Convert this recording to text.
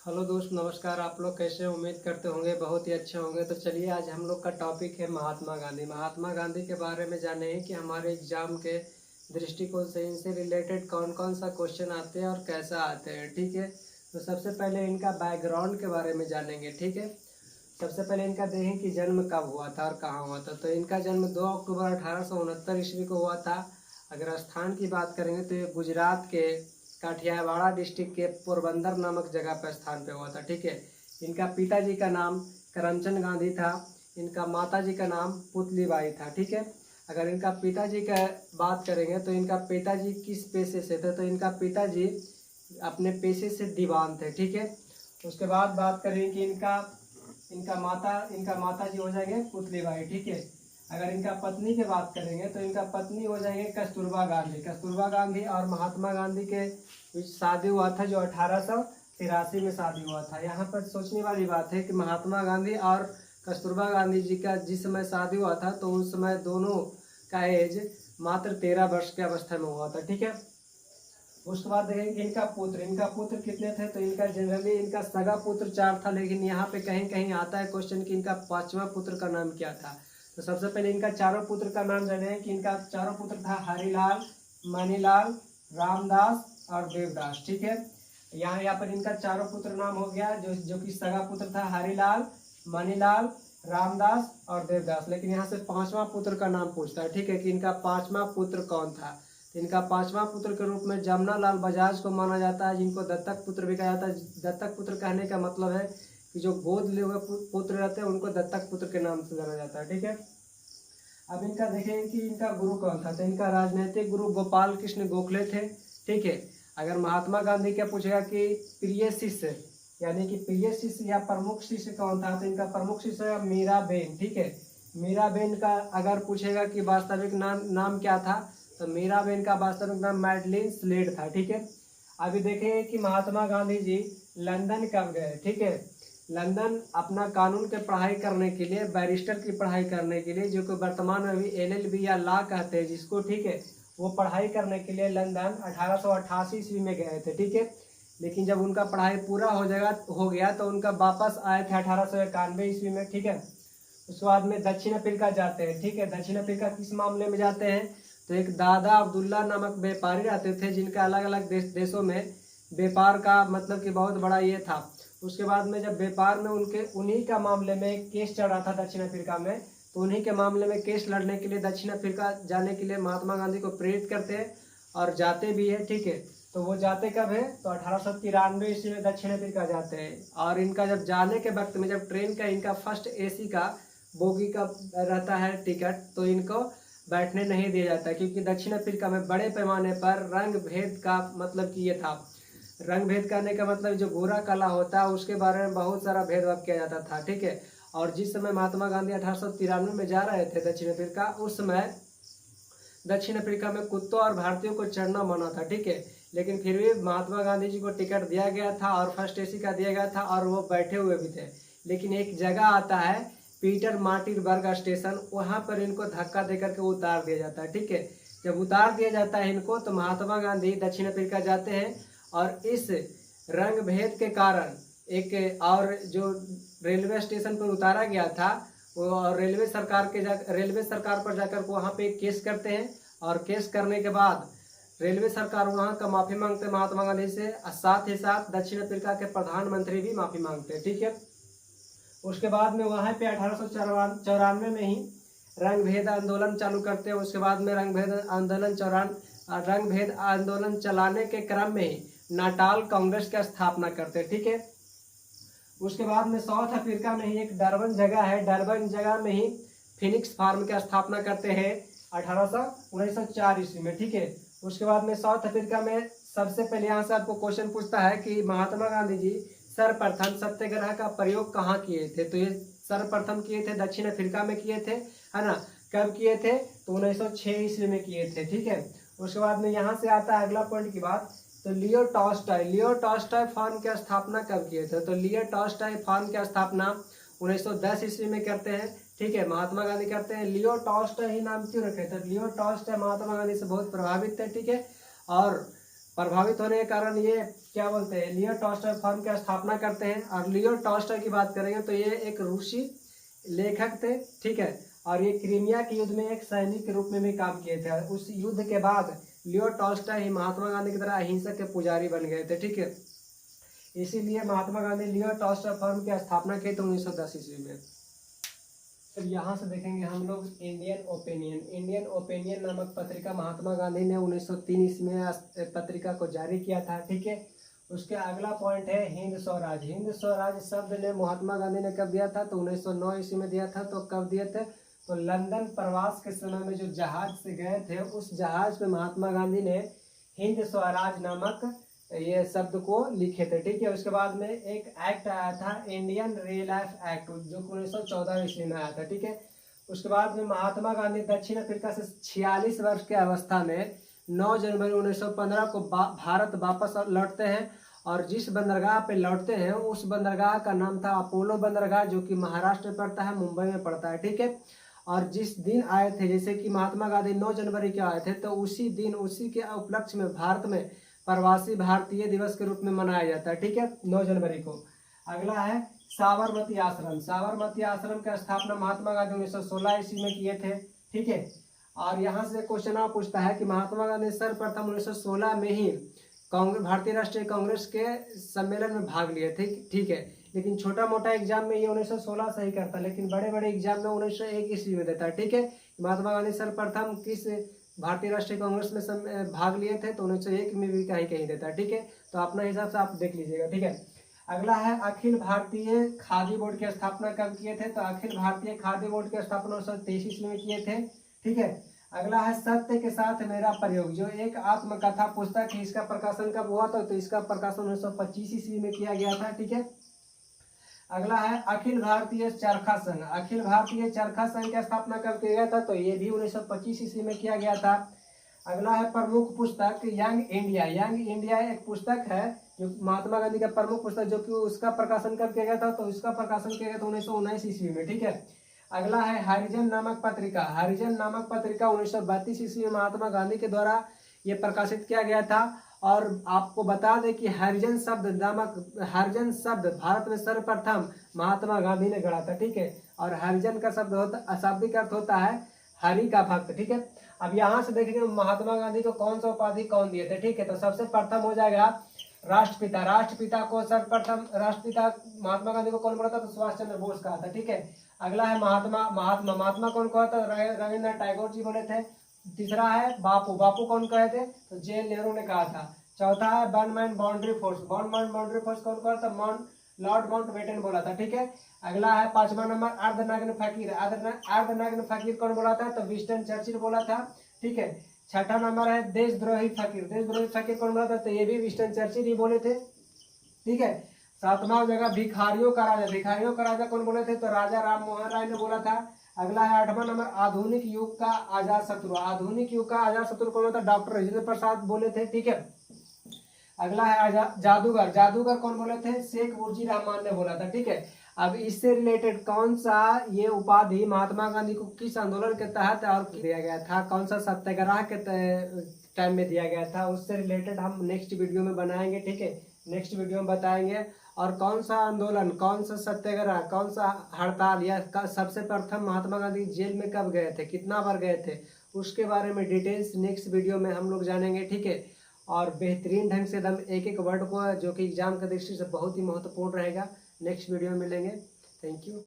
Hello दोस्त, नमस्कार। आप लोग कैसे हैं? उम्मीद करते होंगे बहुत ही अच्छे होंगे। तो चलिए, आज हम लोग का टॉपिक है महात्मा गांधी। महात्मा गांधी के बारे में जाने कि हमारे एग्जाम के दृष्टिकोण से इनसे रिलेटेड कौन कौन सा क्वेश्चन आते हैं और कैसा आते हैं। ठीक है, तो सबसे पहले इनका बैकग्राउंड के बारे में जानेंगे। ठीक है, सबसे पहले इनका देखें कि जन्म कब हुआ था और कहाँ हुआ था। तो इनका जन्म 2 अक्टूबर 1869 ईस्वी को हुआ था। अगर स्थान की बात करेंगे तो ये गुजरात के काठियावाड़ डिस्ट्रिक्ट के पोरबंदर नामक जगह पर स्थान पे हुआ था। ठीक है, इनका पिताजी का नाम करमचंद गांधी था। इनका माताजी का नाम पुतलीबाई था। ठीक है, अगर इनका पिताजी का बात करेंगे तो इनका पिताजी किस पेशे से थे, तो इनका पिताजी अपने पेशे से दीवान थे। ठीक है, उसके बाद बात करें कि इनका इनका माता जी हो जाएंगे पुतलीबाई। ठीक है, अगर इनका पत्नी की बात करेंगे तो इनका पत्नी हो जाएंगे कस्तूरबा गांधी। कस्तूरबा गांधी और महात्मा गांधी के बीच शादी हुआ था, जो 1883 में शादी हुआ था। यहाँ पर सोचने वाली बात है कि महात्मा गांधी और कस्तूरबा गांधी जी का जिस समय शादी हुआ था तो उस समय दोनों का एज मात्र 13 वर्ष की अवस्था में हुआ था। ठीक है, उसके बाद देखेंगे इनका पुत्र कितने थे। तो इनका जनरली इनका सगा पुत्र 4 था, लेकिन यहाँ पे कहीं कहीं आता है क्वेश्चन कि इनका 5वां पुत्र का नाम क्या था। तो सबसे पहले इनका चारों पुत्र का नाम जाने कि इनका चारों पुत्र था हरिलाल, मणिलाल, रामदास और देवदास। ठीक है, यहाँ पर इनका चारों पुत्र नाम हो गया। जो कि सगा पुत्र था हरिलाल, मणिलाल, रामदास और देवदास। लेकिन यहाँ से 5वां पुत्र का नाम पूछता है। ठीक है, कि इनका 5वां पुत्र कौन था। इनका 5वां पुत्र के रूप में जमुना लाल बजाज को माना जाता है, जिनको दत्तक पुत्र भी कहा जाता है। दत्तक पुत्र कहने का मतलब है कि जो गोद लिए हुए पुत्र रहते हैं उनको दत्तक पुत्र के नाम से जाना जाता है। ठीक है, अब इनका देखेंगे कि इनका गुरु कौन था। तो इनका राजनीतिक गुरु गोपाल कृष्ण गोखले थे। ठीक है, अगर महात्मा गांधी क्या पूछेगा कि प्रिय शिष्य यानी कि प्रिय शिष्य या प्रमुख शिष्य कौन था, तो इनका प्रमुख शिष्य है मीराबेन। ठीक है, मीराबेन का अगर पूछेगा कि वास्तविक नाम क्या था, तो मीराबेन का वास्तविक नाम मैडलिन स्लेड था। ठीक है, अभी देखेंगे कि महात्मा गांधी जी लंदन कब गए। ठीक है, लंदन अपना कानून के पढ़ाई करने के लिए, बैरिस्टर की पढ़ाई करने के लिए, जो कि वर्तमान में भी एलएलबी या लॉ कहते हैं जिसको। ठीक है, वो पढ़ाई करने के लिए लंदन 1888 ईस्वी में गए थे। ठीक है, लेकिन जब उनका पढ़ाई पूरा हो गया तो उनका वापस आए थे 1891 ईस्वी में। ठीक है, उसके बाद में दक्षिण अफ्रीका जाते हैं। ठीक है, दक्षिण अफ्रीका किस मामले में जाते हैं, तो एक दादा अब्दुल्ला नामक व्यापारी रहते थे जिनका अलग अलग देशों में व्यापार का मतलब कि बहुत बड़ा ये था। उसके बाद में जब व्यापार में उन्हीं का मामले में एक केस चल रहा था दक्षिण अफ्रीका में, तो उन्हीं के मामले में केस लड़ने के लिए दक्षिण अफ्रीका जाने के लिए महात्मा गांधी को प्रेरित करते हैं और जाते भी है। ठीक है, तो वो जाते कब है, तो 1893 ईस्वी में दक्षिण अफ्रीका जाते हैं। और इनका जब जाने के वक्त में जब ट्रेन का इनका फर्स्ट एसी का बोगी का रहता है टिकट, तो इनको बैठने नहीं दिया जाता, क्योंकि दक्षिण अफ्रीका में बड़े पैमाने पर रंग भेद का मतलब कि ये था। रंग भेद करने का मतलब जो गोरा काला होता है उसके बारे में बहुत सारा भेदभाव किया जाता था। ठीक है, और जिस समय महात्मा गांधी 1893 में जा रहे थे दक्षिण अफ्रीका, उस समय दक्षिण अफ्रीका में कुत्तों और भारतीयों को चढ़ना मना था। ठीक है, लेकिन फिर भी महात्मा गांधी जी को टिकट दिया गया था और फर्स्ट एसी का दिया गया था और वो बैठे हुए भी थे। लेकिन एक जगह आता है पीटर मार्टिनबर्ग स्टेशन, वहां पर इनको धक्का देकर के उतार दिया जाता है। ठीक है, जब उतार दिया जाता है इनको, तो महात्मा गांधी दक्षिण अफ्रीका जाते हैं और इस रंग भेद के कारण एक और जो रेलवे स्टेशन पर उतारा गया था वो रेलवे सरकार पर जाकर वहाँ पे केस करते हैं। और केस करने के बाद रेलवे सरकार वहाँ का माफी मांगते हैं महात्मा गांधी से, और साथ ही साथ दक्षिण अफ्रीका के प्रधानमंत्री भी माफी मांगते हैं। ठीक है, उसके बाद में वहाँ पे 1894 में ही रंग भेद आंदोलन चालू करते हैं। उसके बाद में रंग भेद आंदोलन चलाने के क्रम में ही नाटाल कांग्रेस की स्थापना करते हैं। ठीक है, उसके बाद में साउथ अफ्रीका में ही एक डरबन जगह है, डरबन जगह में ही फिनिक्स फार्म की स्थापना करते हैं 1904 ईस्वी में। ठीक है, उसके बाद में साउथ अफ्रीका में सबसे पहले यहाँ से आपको क्वेश्चन पूछता है कि महात्मा गांधी जी सर्वप्रथम सत्याग्रह का प्रयोग कहाँ किए थे। तो ये सर्वप्रथम किए थे दक्षिण अफ्रीका में किए थे, है ना। कब किए थे, तो 1906 ईस्वी में किए थे। ठीक है, उसके बाद में यहाँ से आता है अगला पॉइंट की बात। तो लियो टॉल्स्टॉय फार्म की स्थापना कब किए थे, तो लियो टॉल्स्टॉय फार्म की स्थापना 1910 ईस्वी में करते हैं। ठीक है, महात्मा गांधी करते हैं। लियो टॉल्स्टॉय ही नाम क्यों रखे थे, लियो टॉल्स्टॉय महात्मा गांधी से बहुत प्रभावित थे। ठीक है, और प्रभावित होने के कारण ये क्या बोलते हैं, लियो टॉल्स्टॉय फर्म की स्थापना करते हैं। और लियो टॉल्स्टॉय की बात करेंगे तो ये एक रूसी लेखक थे, ठीक है। और ये क्रीमिया के युद्ध में एक सैनिक के रूप में भी काम किए थे। उस युद्ध के बाद लियो टॉल्स्टॉय ही महात्मा गांधी की तरह अहिंसक के पुजारी बन गए थे, ठीक है। इसीलिए Mahatma Gandhi Leo Tolstoy firm की स्थापना की थी 1910 ईस्वी में। फिर यहाँ से देखेंगे हम लोग इंडियन ओपिनियन। इंडियन ओपिनियन नामक पत्रिका महात्मा गांधी ने 1903 ईस्वी में पत्रिका को जारी किया था, ठीक है। उसके अगला पॉइंट है हिंद स्वराज। हिंद स्वराज शब्द ने महात्मा गांधी ने कब दिया था, तो 1909 ईस्वी में दिया था। तो कब दिए थे, तो लंदन प्रवास के समय में जो जहाज से गए थे, उस जहाज पे महात्मा गांधी ने हिंद स्वराज नामक ये शब्द को लिखे थे, ठीक है। उसके बाद में एक एक्ट आया था इंडियन रियल लाइफ एक्ट, जो 1914 ईस्वी में आया था, ठीक है। उसके बाद में महात्मा गांधी दक्षिण अफ्रीका से 46 वर्ष की अवस्था में 9 जनवरी 1915 को भारत वापस लौटते हैं। और जिस बंदरगाह पे लौटते हैं उस बंदरगाह का नाम था अपोलो बंदरगाह, जो कि महाराष्ट्र में पड़ता है, मुंबई में पड़ता है, ठीक है। और जिस दिन आए थे, जैसे कि महात्मा गांधी 9 जनवरी के आए थे, तो उसी दिन उसी के उपलक्ष्य में भारत में प्रवासी भारतीय दिवस के रूप में मनाया जाता है, ठीक है, 9 जनवरी को। अगला है साबरमती आश्रम। साबरमती आश्रम की स्थापना महात्मा गांधी 1916 ईस्वी में किए थे, ठीक है। और यहाँ से क्वेश्चन आप पूछता है कि महात्मा गांधी सर्वप्रथम 1916 में ही कांग्रेस, भारतीय राष्ट्रीय कांग्रेस के सम्मेलन में भाग लिए थे, ठीक है। लेकिन छोटा मोटा एग्जाम में ये 1916 से ही करता, लेकिन बड़े बड़े एग्जाम में 1901 ईस्वी में देता है, ठीक है। महात्मा गांधी सर्वप्रथम किस भारतीय राष्ट्रीय कांग्रेस में भाग लिए थे, तो 1901 में भी कहीं कहीं देता है, ठीक है। तो अपना हिसाब से आप देख लीजिएगा, ठीक है। अगला है अखिल भारतीय खादी बोर्ड की स्थापना कब किए थे, तो अखिल भारतीय खादी बोर्ड की स्थापना 1923 ईस्वी में किए थे, ठीक है। अगला है सत्य के साथ मेरा प्रयोग, जो एक आत्मकथा पुस्तक है, इसका प्रकाशन कब हुआ था, तो इसका प्रकाशन 1925 ईस्वी में किया गया था, ठीक है। अगला है अखिल भारतीय चरखा संघ। अखिल भारतीय चरखा संघ की स्थापना कब किया गया था, तो ये भी 1925 ईस्वी में किया गया था। अगला है प्रमुख पुस्तक यंग इंडिया। यंग इंडिया एक पुस्तक है जो महात्मा गांधी का प्रमुख पुस्तक, जो कि उसका प्रकाशन कब किया गया था, तो इसका प्रकाशन किया गया था 1919 ईस्वी में, ठीक है। अगला है हरिजन नामक पत्रिका। हरिजन नामक पत्रिका 1932 ईस्वी में महात्मा गांधी के द्वारा ये प्रकाशित किया गया था। और आपको बता दें कि हरिजन शब्द भारत में सर्वप्रथम महात्मा गांधी ने गढ़ा था, ठीक है। और हरिजन का शब्द होता, शाब्दिक अर्थ होता है हरि का भक्त, ठीक है। अब यहाँ से देखेंगे महात्मा गांधी को कौन सा उपाधि कौन दिए थे, ठीक है। तो सबसे प्रथम हो जाएगा राष्ट्रपिता। राष्ट्रपिता को सर्वप्रथम राष्ट्रपिता महात्मा गांधी को कौन बोला था, तो सुभाष चंद्र बोस कहा था, ठीक है। अगला है महात्मा कौन कहा था, रविंद्रनाथ टैगोर जी बोले थे। तीसरा है बापू। बापू कौन कहे थे, तो जे नेहरू ने कहा था। चौथा है one man boundary force. One man boundary force कौन कहा था, लॉर्ड माउंटबेटन बोला था, ठीक है। अगला है 5वां नंबर अर्धनग्न फकीर। अर्धनग्न फकीर कौन बोला था, तो विंस्टन चर्चिल बोला था, ठीक है। 6ठा नंबर है देशद्रोही फकीर। देशद्रोही फकीर कौन बोला था, तो ये भी विंस्टन चर्चिल ही बोले थे, ठीक है। 7वां जगह भिखारियों का राजा। भिखारियों का राजा कौन बोले थे, तो राजा राम मोहन राय ने बोला था। अगला है 8वां नंबर आधुनिक युग का आजाद शत्रु। आधुनिक युग का आजाद शत्रु कौन होता, डॉक्टर राजेंद्र प्रसाद बोले थे, ठीक है। अगला है जादूगर। जादूगर कौन बोले थे, शेख मुजीबुर रहमान ने बोला था, ठीक है। अब इससे रिलेटेड कौन सा ये उपाधि महात्मा गांधी को किस आंदोलन के तहत और दिया गया था, कौन सा सत्याग्रह के टाइम में दिया गया था, उससे रिलेटेड हम नेक्स्ट वीडियो में बनाएंगे, ठीक है। नेक्स्ट वीडियो में बताएंगे। और कौन सा आंदोलन, कौन सा सत्याग्रह, कौन सा हड़ताल, या सबसे प्रथम महात्मा गांधी जेल में कब गए थे, कितना बार गए थे, उसके बारे में डिटेल्स नेक्स्ट वीडियो में हम लोग जानेंगे, ठीक है। और बेहतरीन ढंग से एकदम एक एक वर्ड को, जो कि एग्जाम की दृष्टि से बहुत ही महत्वपूर्ण रहेगा, नेक्स्ट वीडियो में मिलेंगे। Thank you.